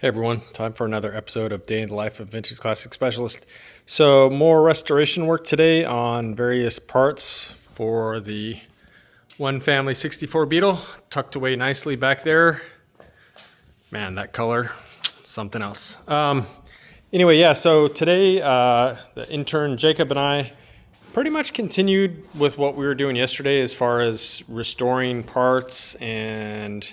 Hey everyone, time for another episode of Day in the Life of Vintage Classic Specialist. So more restoration work today on various parts for the one family 64 Beetle, tucked away nicely back there. Man, that color, something else. Anyway, so today the intern Jacob and I pretty much continued with what we were doing yesterday as far as restoring parts and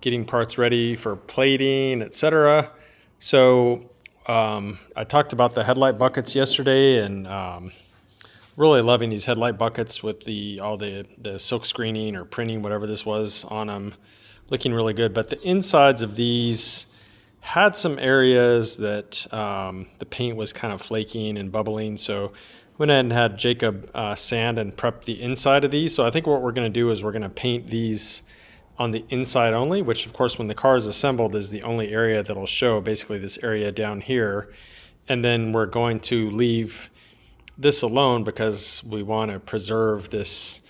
getting parts ready for plating, etc. So I talked about the headlight buckets yesterday, and really loving these headlight buckets with all the silk screening or printing, whatever this was on them, looking really good. But the insides of these had some areas that the paint was kind of flaking and bubbling. So went ahead and had Jacob sand and prep the inside of these. So I think what we're going to do is we're going to paint these on the inside only, which of course when the car is assembled is the only area that'll show, basically this area down here. And then we're going to leave this alone because we want to preserve this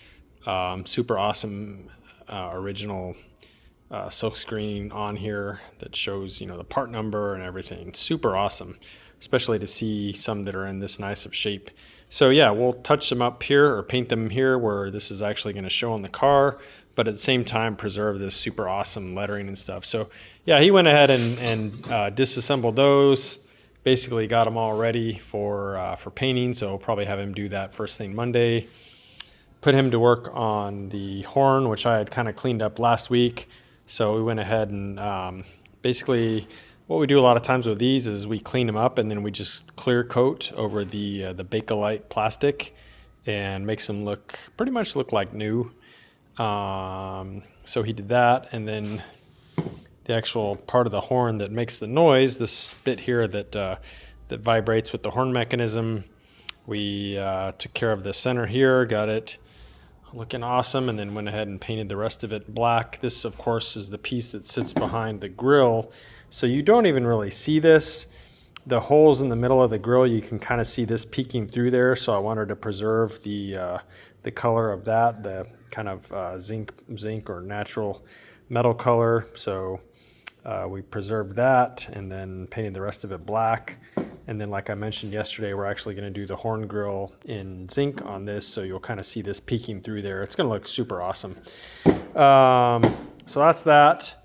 super awesome original silk screen on here that shows, the part number and everything. Super awesome, especially to see some that are in this nice of shape. So yeah, we'll touch them up here or paint them here where this is actually going to show on the car, but at the same time preserve this super awesome lettering and stuff. So yeah, he went ahead and disassembled those, basically got them all ready for painting. So we'll probably have him do that first thing Monday. Put him to work on the horn, which I had kind of cleaned up last week. So we went ahead and basically what we do a lot of times with these is we clean them up and then we just clear coat over the Bakelite plastic and makes them pretty much look like new. So he did that, and then the actual part of the horn that makes the noise, this bit here that vibrates with the horn mechanism, we took care of the center here, got it looking awesome, and then went ahead and painted the rest of it black. This, of course, is the piece that sits behind the grill, so you don't even really see this. The holes in the middle of the grill, you can kind of see this peeking through there, so I wanted to preserve the color of that, the kind of zinc or natural metal color. So we preserved that and then painted the rest of it black. And then, like I mentioned yesterday, we're actually going to do the horn grill in zinc on this, so you'll kind of see this peeking through there. It's going to look super awesome. So that's that.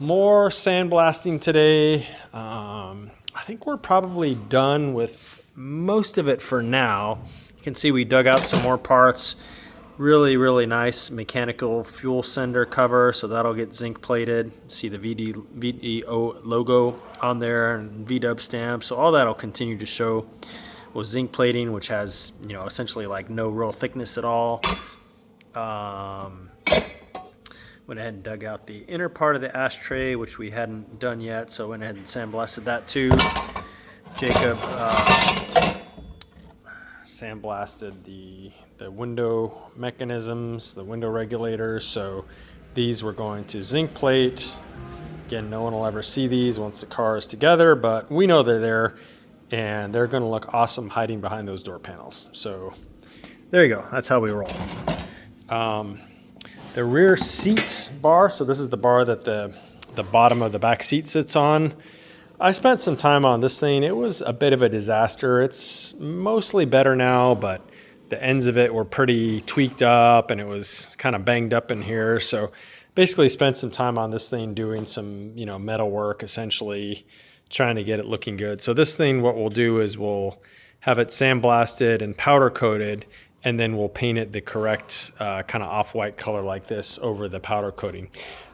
More sandblasting today. I think we're probably done with most of it for now. You can see we dug out some more parts. Really, really nice mechanical fuel sender cover, so that'll get zinc plated. See the VDO logo on there and VDub stamp, so all that'll continue to show with zinc plating, which has essentially like no real thickness at all. Went ahead and dug out the inner part of the ashtray, which we hadn't done yet, so went ahead and sandblasted that too. Jacob sandblasted the window mechanisms, the window regulators, so these we're going to zinc plate. Again, no one will ever see these once the car is together, but we know they're there, and they're going to look awesome hiding behind those door panels. So there you go. That's how we roll. The rear seat bar, so this is the bar that the bottom of the back seat sits on. I spent some time on this thing. It was a bit of a disaster. It's mostly better now, but the ends of it were pretty tweaked up and it was kind of banged up in here. So basically spent some time on this thing doing some, metal work, essentially trying to get it looking good. So this thing, what we'll do is we'll have it sandblasted and powder coated, and then we'll paint it the correct kind of off-white color like this over the powder coating.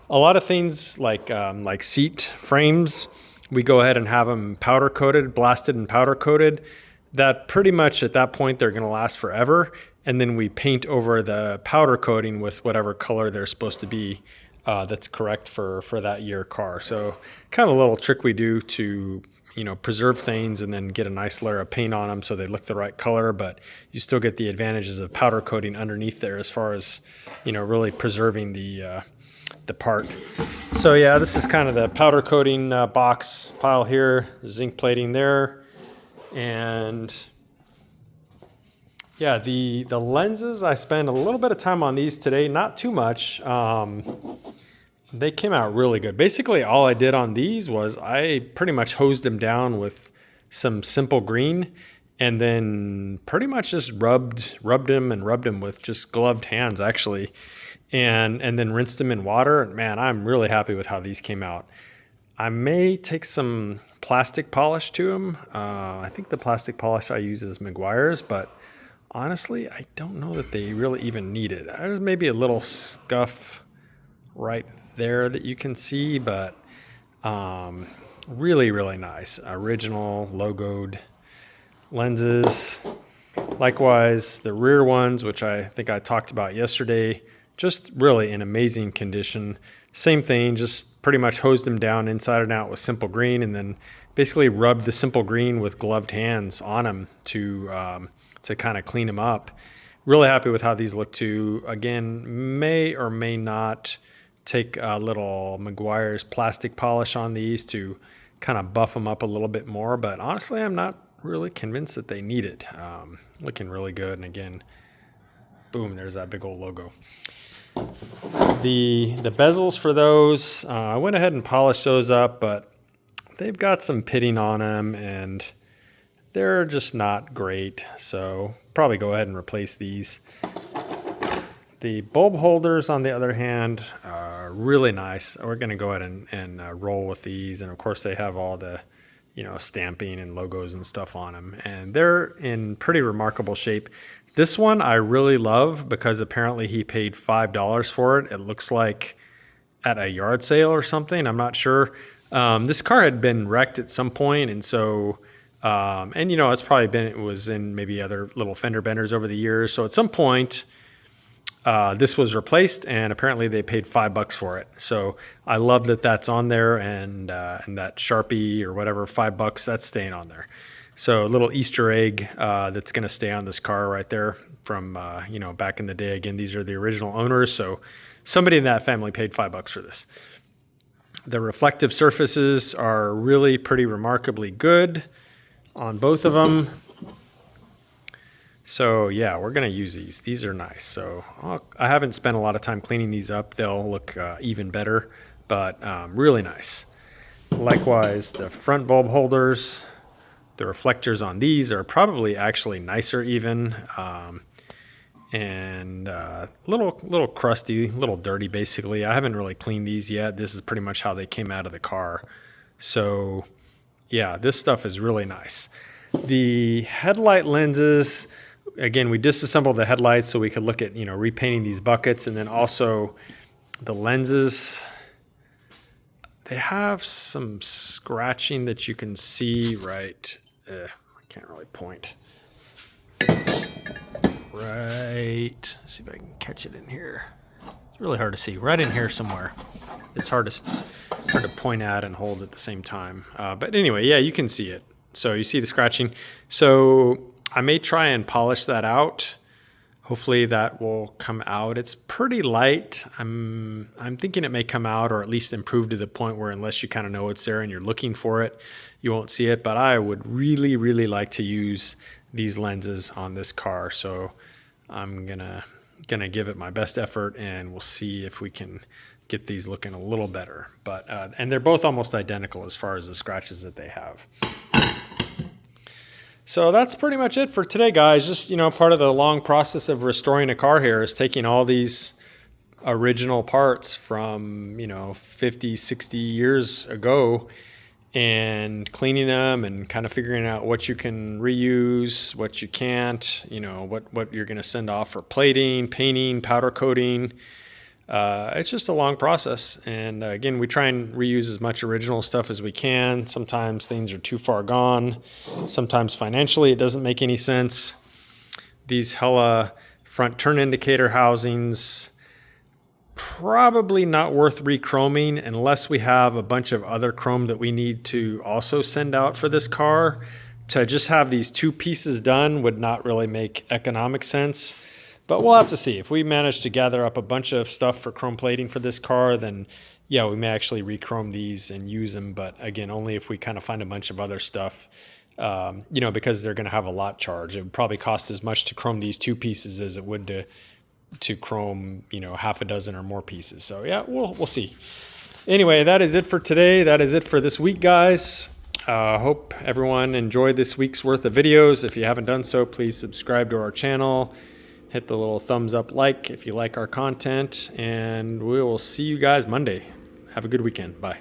A lot of things like seat frames, we go ahead and have them powder coated, blasted and powder coated. That pretty much at that point they're going to last forever, and then we paint over the powder coating with whatever color they're supposed to be that's correct for that year car. So kind of a little trick we do to preserve things and then get a nice layer of paint on them so they look the right color, but you still get the advantages of powder coating underneath there as far as really preserving the part. So yeah, this is kind of the powder coating box pile here, zinc plating there, and yeah, the lenses, I spent a little bit of time on these today, not too much. They came out really good. Basically, all I did on these was I pretty much hosed them down with some simple green, and then pretty much just rubbed them with just gloved hands actually, and then rinsed them in water. And man, I'm really happy with how these came out. I may take some plastic polish to them. I think the plastic polish I use is Meguiar's, but honestly, I don't know that they really even need it. There's maybe a little scuff right there that you can see, but really, really nice. Original logoed lenses. Likewise, the rear ones, which I think I talked about yesterday, just really in amazing condition. Same thing, just pretty much hosed them down inside and out with simple green, and then basically rubbed the simple green with gloved hands on them to kind of clean them up. Really happy with how these look too. Again, may or may not take a little Meguiar's plastic polish on these to kind of buff them up a little bit more, but honestly, I'm not really convinced that they need it. Looking really good, and again, boom, there's that big old logo. The bezels for those, I went ahead and polished those up, but they've got some pitting on them, and they're just not great, so probably go ahead and replace these. The bulb holders, on the other hand, are really nice. We're going to go ahead and roll with these, and of course they have all the stamping and logos and stuff on them, and they're in pretty remarkable shape. This one I really love because apparently he paid $5 for it. It looks like at a yard sale or something. I'm not sure. This car had been wrecked at some point, and so it's probably it was in maybe other little fender benders over the years. So at some point, this was replaced, and apparently they paid $5 for it. So I love that that's on there, and that Sharpie or whatever, $5, that's staying on there. So a little Easter egg that's going to stay on this car right there from back in the day. Again, these are the original owners, so somebody in that family paid $5 for this. The reflective surfaces are really pretty remarkably good on both of them. So yeah, we're going to use these. These are nice. So I haven't spent a lot of time cleaning these up. They'll look even better, but really nice. Likewise, the front bulb holders, the reflectors on these are probably actually nicer even, and little crusty, little dirty basically. I haven't really cleaned these yet. This is pretty much how they came out of the car. So yeah, this stuff is really nice. The headlight lenses, again, we disassembled the headlights so we could look at, repainting these buckets, and then also the lenses. They have some scratching that you can see right. I can't really point. Right. Let's see if I can catch it in here. It's really hard to see. Right in here somewhere. It's hard to point at and hold at the same time. But anyway, yeah, you can see it. So you see the scratching. So I may try and polish that out. Hopefully that will come out. It's pretty light. I'm thinking it may come out, or at least improve to the point where unless you kind of know it's there and you're looking for it, you won't see it. But I would really, really like to use these lenses on this car. So I'm gonna give it my best effort, and we'll see if we can get these looking a little better. But and they're both almost identical as far as the scratches that they have. So that's pretty much it for today, guys. Just, part of the long process of restoring a car here is taking all these original parts from, 50, 60 years ago and cleaning them and kind of figuring out what you can reuse, what you can't, what you're going to send off for plating, painting, powder coating. It's just a long process. And again, we try and reuse as much original stuff as we can. Sometimes things are too far gone. Sometimes financially it doesn't make any sense. These Hella front turn indicator housings, probably not worth re-chroming unless we have a bunch of other chrome that we need to also send out for this car. To just have these two pieces done would not really make economic sense. But we'll have to see. If we manage to gather up a bunch of stuff for chrome plating for this car, then yeah, we may actually re-chrome these and use them. But again, only if we kind of find a bunch of other stuff, because they're going to have a lot charge. It would probably cost as much to chrome these two pieces as it would to chrome, half a dozen or more pieces. So yeah, we'll see. Anyway, that is it for today. That is it for this week, guys. Hope everyone enjoyed this week's worth of videos. If you haven't done so, please subscribe to our channel. Hit the little thumbs up like if you like our content. And we will see you guys Monday. Have a good weekend. Bye.